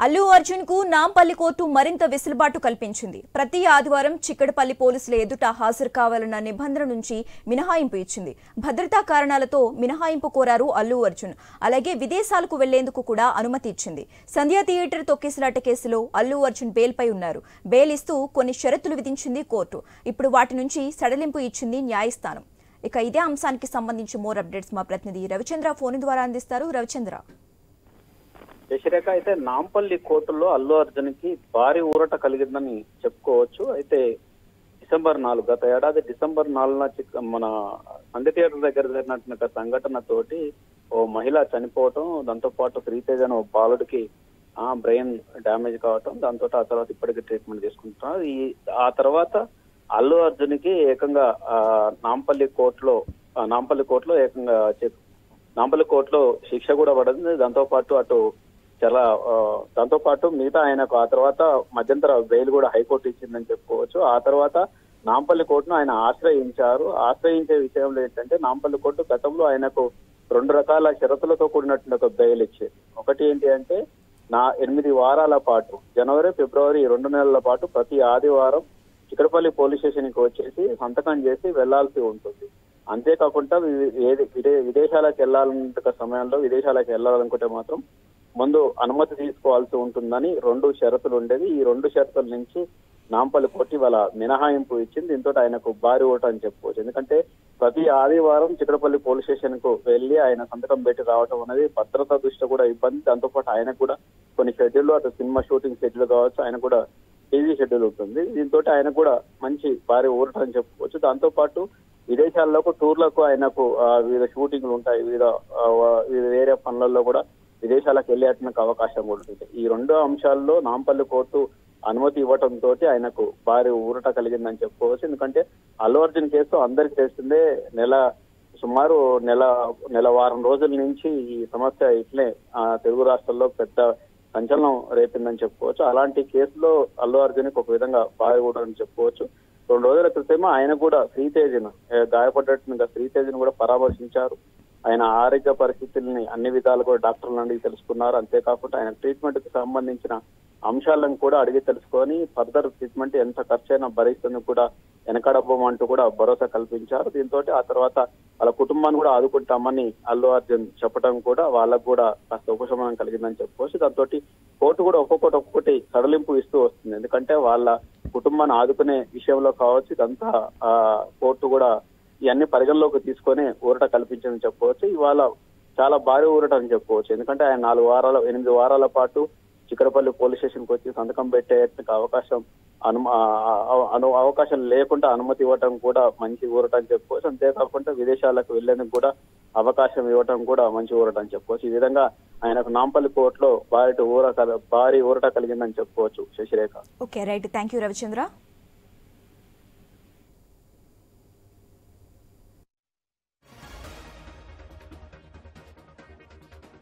అల్లు అర్జున్ కు నాంపల్లి కోర్టు మరింత వెసులుబాటు కల్పించింది. ప్రతి ఆదివారం చిక్కడపల్లి పోలీసుల ఎదుట హాజరు కావాలన్న నిబంధన నుంచి మినహాయింపు ఇచ్చింది. భద్రతా కారణాలతో మినహాయింపు కోరారు అల్లు అర్జున్. అలాగే విదేశాలకు వెళ్లేందుకు కూడా అనుమతి ఇచ్చింది. సంధ్యా థియేటర్ తొక్కిసలాట కేసులో అల్లు అర్జున్ బెయిల్పై ఉన్నారు. బెయిల్ ఇస్తూ కొన్ని షరతులు విధించింది కోర్టు. ఇప్పుడు వాటి నుంచి సడలింపు ఇచ్చింది న్యాయస్థానం. ఇక ఇదే అంశానికి సంబంధించి మోర్ అప్డేట్స్ మా ప్రతినిధి రవిచంద్ర ఫోన్ ద్వారా అందిస్తారు. రవిచంద్ర, యశరేఖ, అయితే నాంపల్లి కోర్టులో అల్లు అర్జున్ కి భారీ ఊరట కలిగిందని చెప్పుకోవచ్చు. అయితే గత ఏడాది డిసెంబర్ 4న మన సంధ్య థియేటర్ దగ్గర జరిగినటువంటి సంఘటనతోటి ఓ మహిళ చనిపోవటం, దాంతో పాటు శ్రీతేజ అనే ఓ బాలుడికి బ్రెయిన్ డ్యామేజ్ కావటం, దాంతో ఆ తర్వాత ఇప్పటికీ ట్రీట్మెంట్ తీసుకుంటున్నారు. ఆ తర్వాత అల్లు అర్జున్ కి ఏకంగా నాంపల్లి కోర్టులో శిక్ష కూడా పడింది. దాంతో పాటు మిగతా ఆయనకు ఆ తర్వాత మధ్యంతర బెయిల్ కూడా హైకోర్టు ఇచ్చిందని చెప్పుకోవచ్చు. ఆ తర్వాత నాంపల్లి కోర్టును ఆయన ఆశ్రయించారు. ఆశ్రయించే విషయంలో ఏంటంటే నాంపల్లి కోర్టు గతంలో ఆయనకు 2 రకాల షరతులతో కూడినటువంటి ఒక బెయిల్ ఇచ్చేది. ఒకటి ఏంటి అంటే 8 వారాల పాటు, జనవరి ఫిబ్రవరి 2 నెలల పాటు ప్రతి ఆదివారం చిక్కడపల్లి పోలీస్ స్టేషన్ కి వచ్చేసి సంతకం చేసి వెళ్లాల్సి ఉంటుంది. అంతేకాకుండా విదేశాలకు వెళ్ళాలనుకుంటే మాత్రం ముందు అనుమతి తీసుకోవాల్సి ఉంటుందని 2 షరతులు ఉండేది. ఈ 2 షరతుల నుంచి నాంపల్లి కోర్టు ఇవాళ మినహాయింపు ఇచ్చింది. దీంతో ఆయనకు భారీ ఓటు అని చెప్పుకోవచ్చు. ఎందుకంటే ప్రతి ఆదివారం చిక్కడపల్లి పోలీస్ స్టేషన్ కు వెళ్లి ఆయన సంతకం పెట్టి రావడం అనేది భద్రతా దృష్ట్యా కూడా ఇబ్బంది. దాంతో పాటు ఆయనకు కూడా కొన్ని షెడ్యూల్, అటు సినిమా షూటింగ్ షెడ్యూల్ కావచ్చు, ఆయన కూడా టీవీ షెడ్యూల్ ఉంటుంది. దీంతో ఆయనకు కూడా మంచి భారీ ఊరట అని చెప్పుకోవచ్చు. దాంతో పాటు విదేశాల్లోకి టూర్లకు ఆయనకు వివిధ షూటింగ్లు ఉంటాయి, వేరే పనులలో కూడా విదేశాలకు వెళ్ళేటానికి అవకాశం కూడా ఉంటుంది. ఈ 2 అంశాల్లో నాంపల్లి కోర్టు అనుమతి ఇవ్వడంతో ఆయనకు భారీ ఊరట కలిగిందని చెప్పుకోవచ్చు. ఎందుకంటే అల్లు అర్జున్ కేసు అందరికి తెలిసిందే, సుమారు నెల వారం రోజుల నుంచి ఈ సమస్య ఇట్లే తెలుగు రాష్ట్రాల్లో పెద్ద సంచలనం రేపిందని చెప్పుకోవచ్చు. అలాంటి కేసులో అల్లు అర్జున్ ఒక విధంగా భారీ ఊరట అని చెప్పుకోవచ్చు. 2 రోజుల క్రితమే ఆయన కూడా గాయపడ్డట్టుగా శ్రీతేజను కూడా పరామర్శించారు. ఆయన ఆరోగ్య పరిస్థితుల్ని అన్ని విధాలు కూడా డాక్టర్ల నుండి తెలుసుకున్నారు. అంతేకాకుండా ఆయన ట్రీట్మెంట్ కి సంబంధించిన అంశాలను కూడా అడిగి తెలుసుకొని ఫర్దర్ ట్రీట్మెంట్ ఎంత ఖర్చైనా భరిస్తుంది కూడా వెనకడబోమంటూ కూడా భరోసా కల్పించారు. దీంతో ఆ తర్వాత వాళ్ళ కుటుంబాన్ని కూడా ఆదుకుంటామని అల్లు అర్జున్ చెప్పడం కూడా వాళ్ళకు కూడా కాస్త ఉపశమనం కలిగిందని చెప్పుకోవచ్చు. దాంతో కోర్టు కూడా ఒక్కొక్కటి సడలింపు ఇస్తూ వస్తుంది. ఎందుకంటే వాళ్ళ కుటుంబాన్ని ఆదుకునే విషయంలో కావచ్చు, ఇదంతా కోర్టు కూడా ఇవన్నీ పరిగణలోకి తీసుకొని ఊరట కల్పించని చెప్పుకోవచ్చు. ఇవాళ చాలా భారీ ఊరట అని చెప్పుకోవచ్చు. ఎందుకంటే ఆయన 8 వారాల పాటు చిక్కడపల్లి పోలీస్ స్టేషన్ కి వచ్చి సంతకం పెట్టే అవకాశం లేకుండా అనుమతి ఇవ్వటం కూడా మంచి ఊరట అని చెప్పుకోవచ్చు. అంతేకాకుండా విదేశాలకు వెళ్లేందుకు కూడా అవకాశం ఇవ్వటం కూడా మంచి ఊరట అని చెప్పుకోవచ్చు. ఈ విధంగా ఆయనకు నాంపల్లి కోర్టులో భారీ ఊరట కలిగిందని చెప్పుకోవచ్చు. Shashirekha. Okay, right. Thank you Ravichandra.